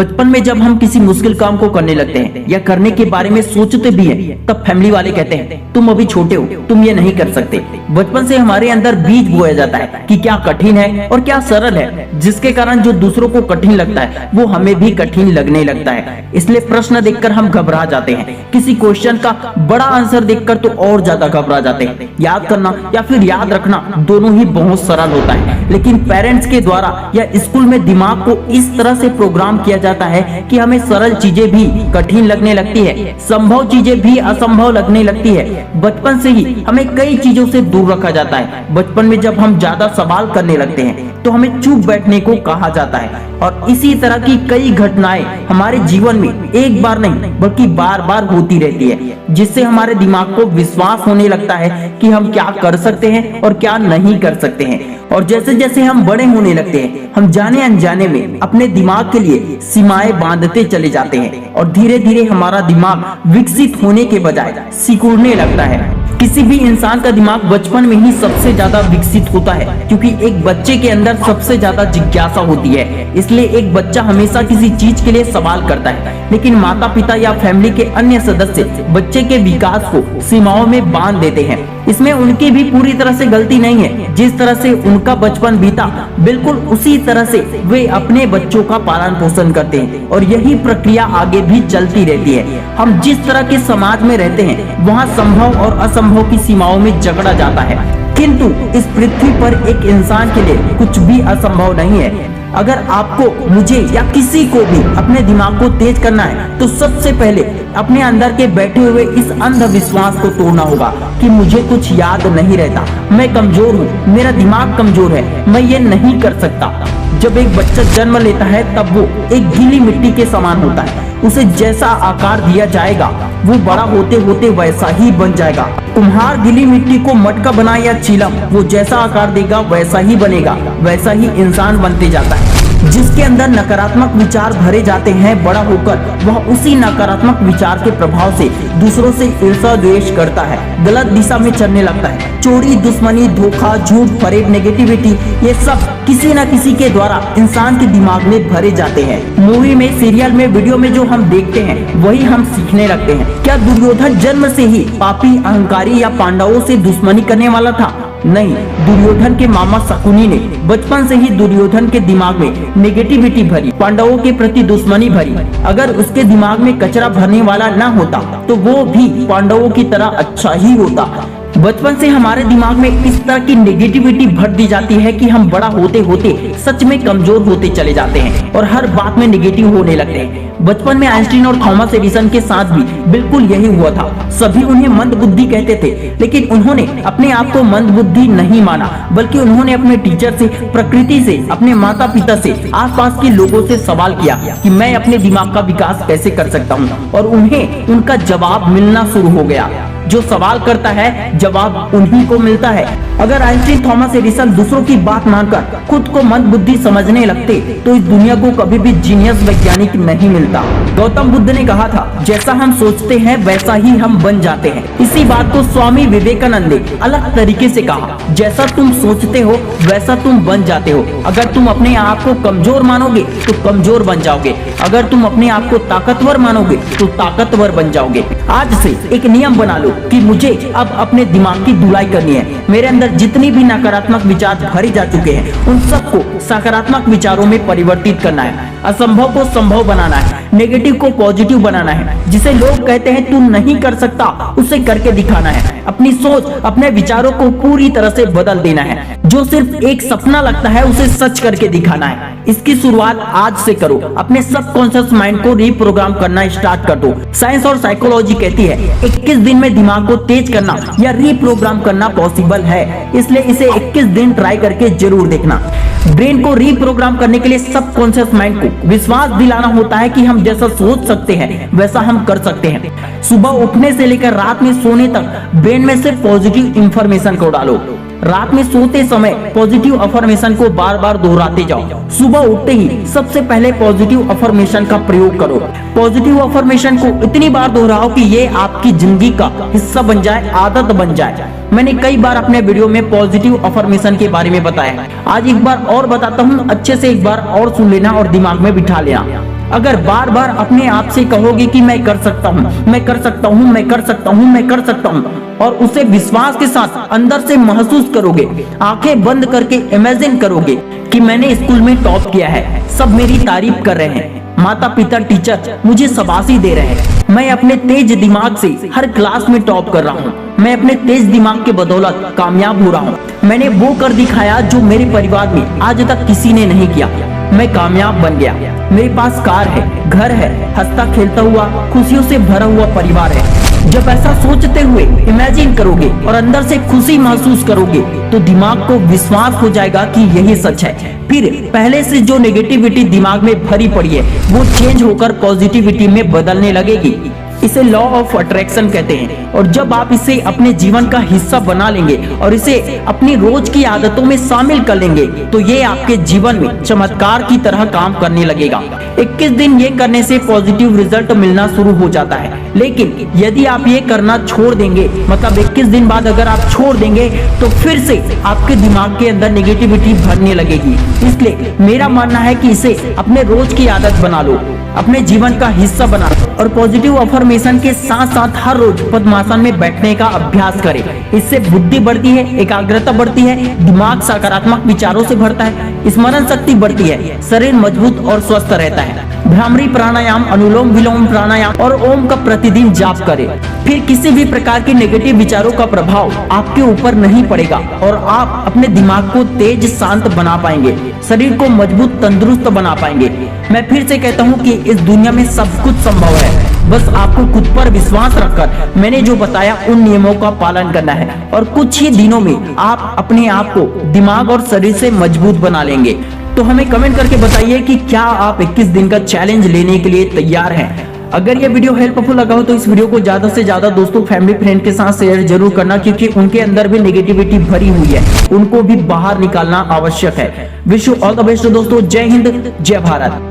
बचपन में जब हम किसी मुश्किल काम को करने लगते हैं या करने के बारे में सोचते भी हैं, तब फैमिली वाले कहते हैं तुम अभी छोटे हो, तुम ये नहीं कर सकते। बचपन से हमारे अंदर बीज बोया जाता है कि क्या कठिन है और क्या सरल है, जिसके कारण जो दूसरों को कठिन लगता है वो हमें भी कठिन लगने लगता है। इसलिए प्रश्न देखकर हम घबरा जाते हैं, किसी क्वेश्चन का बड़ा आंसर देखकर तो और ज्यादा घबरा जाते हैं। याद करना या फिर याद रखना दोनों ही बहुत सरल होता है, लेकिन पेरेंट्स के द्वारा या स्कूल में दिमाग को इस तरह से प्रोग्राम किया जाता है कि हमें सरल चीजें भी कठिन लगने लगती है, संभव चीजें भी असंभव लगने लगती है। बचपन से ही हमें कई चीजों से दूर रखा जाता है। बचपन में जब हम ज्यादा सवाल करने लगते हैं तो हमें चुप बैठने को कहा जाता है, और इसी तरह की कई घटनाएं हमारे जीवन में एक बार नहीं बल्कि बार बार होती रहती है, जिससे हमारे दिमाग को विश्वास होने लगता है कि हम क्या कर सकते हैं और क्या नहीं कर सकते हैं। और जैसे जैसे हम बड़े होने लगते हैं, हम जाने अनजाने में अपने दिमाग के लिए सीमाएं बांधते चले जाते हैं, और धीरे धीरे हमारा दिमाग विकसित होने के बजाय सिकुड़ने लगता है। किसी भी इंसान का दिमाग बचपन में ही सबसे ज्यादा विकसित होता है, क्योंकि एक बच्चे के अंदर सबसे ज्यादा जिज्ञासा होती है। इसलिए एक बच्चा हमेशा किसी चीज के लिए सवाल करता है, लेकिन माता पिता या फैमिली के अन्य सदस्य बच्चे के विकास को सीमाओं में बांध देते हैं। इसमें उनकी भी पूरी तरह से गलती नहीं है। जिस तरह से उनका बचपन बीता, बिल्कुल उसी तरह से वे अपने बच्चों का पालन पोषण करते हैं, और यही प्रक्रिया आगे भी चलती रहती है। हम जिस तरह के समाज में रहते हैं, वहाँ संभव और असंभव की सीमाओं में जकड़ा जाता है, किंतु इस पृथ्वी पर एक इंसान के लिए कुछ भी असंभव नहीं है। अगर आपको, मुझे या किसी को भी अपने दिमाग को तेज करना है, तो सबसे पहले अपने अंदर के बैठे हुए इस अंधविश्वास को तोड़ना होगा कि मुझे कुछ याद नहीं रहता, मैं कमजोर हूँ, मेरा दिमाग कमजोर है, मैं ये नहीं कर सकता। जब एक बच्चा जन्म लेता है तब वो एक गीली मिट्टी के समान होता है। उसे जैसा आकार दिया जाएगा वो बड़ा होते होते वैसा ही बन जाएगा। कुम्हार गीली मिट्टी को मटका बनाए या चिलम, वो जैसा आकार देगा वैसा ही बनेगा, वैसा ही इंसान बनते जाता है। जिसके अंदर नकारात्मक विचार भरे जाते हैं, बड़ा होकर वह उसी नकारात्मक विचार के प्रभाव से दूसरों से ईर्ष्या द्वेष करता है, गलत दिशा में चलने लगता है। चोरी, दुश्मनी, धोखा, झूठ, फरेब, नेगेटिविटी, ये सब किसी न किसी के द्वारा इंसान के दिमाग में भरे जाते हैं। मूवी में, सीरियल में, वीडियो में जो हम देखते हैं वही हम सीखने लगते हैं। क्या दुर्योधन जन्म से ही पापी, अहंकारी या पांडवों से दुश्मनी करने वाला था? नहीं, दुर्योधन के मामा शकुनी ने बचपन से ही दुर्योधन के दिमाग में नेगेटिविटी भरी, पांडवों के प्रति दुश्मनी भरी। अगर उसके दिमाग में कचरा भरने वाला ना होता तो वो भी पांडवों की तरह अच्छा ही होता। बचपन से हमारे दिमाग में इस तरह की नेगेटिविटी भर दी जाती है कि हम बड़ा होते होते सच में कमजोर होते चले जाते हैं और हर बात में नेगेटिव होने लगते हैं। बचपन में आइंस्टीन और थॉमस एडिसन के साथ भी बिल्कुल यही हुआ था। सभी उन्हें मंदबुद्धि कहते थे, लेकिन उन्होंने अपने आप को मंदबुद्धि नहीं माना, बल्कि उन्होंने अपने टीचर से, प्रकृति से, अपने माता पिता से, आसपास के लोगों से सवाल किया कि मैं अपने दिमाग का विकास कैसे कर सकता हूँ, और उन्हें उनका जवाब मिलना शुरू हो गया। जो सवाल करता है जवाब उन्हीं को मिलता है। अगर आइंस्टीन, थॉमस एडिसन दूसरों की बात मानकर खुद को मंदबुद्धि समझने लगते तो इस दुनिया को कभी भी जीनियस वैज्ञानिक नहीं मिलता। गौतम बुद्ध ने कहा था, जैसा हम सोचते हैं वैसा ही हम बन जाते हैं। इसी बात को स्वामी विवेकानंद ने अलग तरीके से कहा, जैसा तुम सोचते हो वैसा तुम बन जाते हो। अगर तुम अपने आप को कमजोर मानोगे तो कमजोर बन जाओगे, अगर तुम अपने आप को ताकतवर मानोगे तो ताकतवर बन जाओगे। आज से एक नियम बना लो कि मुझे अब अपने दिमाग की धुलाई करनी है। मेरे अंदर जितनी भी नकारात्मक विचार भरे जा चुके हैं उन सबको सकारात्मक विचारों में परिवर्तित करना है। असंभव को संभव बनाना है, नेगेटिव को पॉजिटिव बनाना है। जिसे लोग कहते हैं तू नहीं कर सकता, उसे करके दिखाना है। अपनी सोच, अपने विचारों को पूरी तरह से बदल देना है। जो सिर्फ एक सपना लगता है उसे सच करके दिखाना है। इसकी शुरुआत आज से करो। अपने सबकॉन्शियस माइंड को रीप्रोग्राम करना स्टार्ट कर दो। साइंस और साइकोलॉजी कहती है 21 दिन में दिमाग को तेज करना या रीप्रोग्राम करना पॉसिबल है, इसलिए इसे 21 दिन ट्राई करके जरूर देखना। ब्रेन को रीप्रोग्राम करने के लिए सबकॉन्शियस माइंड को विश्वास दिलाना होता है कि हम जैसा सोच सकते हैं वैसा हम कर सकते हैं। सुबह उठने से लेकर रात में सोने तक ब्रेन में से पॉजिटिव इंफॉर्मेशन को डालो। रात में सोते समय पॉजिटिव अफर्मेशन को बार बार दोहराते जाओ। सुबह उठते ही सबसे पहले पॉजिटिव अफर्मेशन का प्रयोग करो। पॉजिटिव अफर्मेशन को इतनी बार दोहराओ कि ये आपकी जिंदगी का हिस्सा बन जाए, आदत बन जाए। मैंने कई बार अपने वीडियो में पॉजिटिव अफर्मेशन के बारे में बताया। आज एक बार और बताता हूँ, अच्छे से एक बार और सुन लेना और दिमाग में बिठा लेना। अगर बार बार अपने आप से कहोगे कि मैं कर सकता हूँ, मैं कर सकता हूँ, मैं कर सकता हूँ, मैं कर सकता हूँ, और उसे विश्वास के साथ अंदर से महसूस करोगे, आंखें बंद करके इमेजिन करोगे कि मैंने स्कूल में टॉप किया है, सब मेरी तारीफ कर रहे हैं, माता पिता टीचर मुझे शाबाशी दे रहे हैं, मैं अपने तेज दिमाग से हर क्लास में टॉप कर रहा हूँ, मैं अपने तेज दिमाग के बदौलत कामयाब हो रहा हूँ, मैंने वो कर दिखाया जो मेरे परिवार में आज तक किसी ने नहीं किया, मैं कामयाब बन गया, मेरे पास कार है, घर है, हंसता खेलता हुआ खुशियों से भरा हुआ परिवार है। जब ऐसा सोचते हुए इमेजिन करोगे और अंदर से खुशी महसूस करोगे तो दिमाग को विश्वास हो जाएगा कि यही सच है। फिर पहले से जो नेगेटिविटी दिमाग में भरी पड़ी है वो चेंज होकर पॉजिटिविटी में बदलने लगेगी। इसे लॉ ऑफ अट्रैक्शन कहते हैं। और जब आप इसे अपने जीवन का हिस्सा बना लेंगे और इसे अपनी रोज की आदतों में शामिल कर लेंगे तो ये आपके जीवन में चमत्कार की तरह काम करने लगेगा। 21 दिन ये करने से पॉजिटिव रिजल्ट मिलना शुरू हो जाता है। लेकिन यदि आप ये करना छोड़ देंगे, मतलब 21 दिन बाद अगर आप छोड़ देंगे तो फिर से आपके दिमाग के अंदर नेगेटिविटी भरने लगेगी। इसलिए मेरा मानना है कि इसे अपने रोज की आदत बना लो, अपने जीवन का हिस्सा बना लो और पॉजिटिव अफर्मेशन के साथ साथ हर रोज पद्मासन में बैठने का अभ्यास करें। इससे बुद्धि बढ़ती है, एकाग्रता बढ़ती है, दिमाग सकारात्मक विचारों से भरता है, स्मरण शक्ति बढ़ती है, शरीर मजबूत और स्वस्थ रहता है। भ्रामरी प्राणायाम, अनुलोम विलोम प्राणायाम और ओम का प्रतिदिन जाप करें। फिर किसी भी प्रकार के नेगेटिव विचारों का प्रभाव आपके ऊपर नहीं पड़ेगा और आप अपने दिमाग को तेज शांत बना पाएंगे, शरीर को मजबूत तंदुरुस्त बना पाएंगे। मैं फिर से कहता हूँ कि इस दुनिया में सब कुछ संभव है, बस आपको खुद पर विश्वास रखकर मैंने जो बताया उन नियमों का पालन करना है और कुछ ही दिनों में आप अपने आप को दिमाग और शरीर से मजबूत बना लेंगे। तो हमें कमेंट करके बताइए कि क्या आप 21 दिन का चैलेंज लेने के लिए तैयार हैं। अगर ये वीडियो हेल्पफुल लगा हो तो इस वीडियो को ज्यादा से ज्यादा दोस्तों, फैमिली, फ्रेंड के साथ शेयर जरूर करना, क्योंकि उनके अंदर भी नेगेटिविटी भरी हुई है, उनको भी बाहर निकालना आवश्यक है। Wish you all the best दोस्तों। जय हिंद, जय भारत।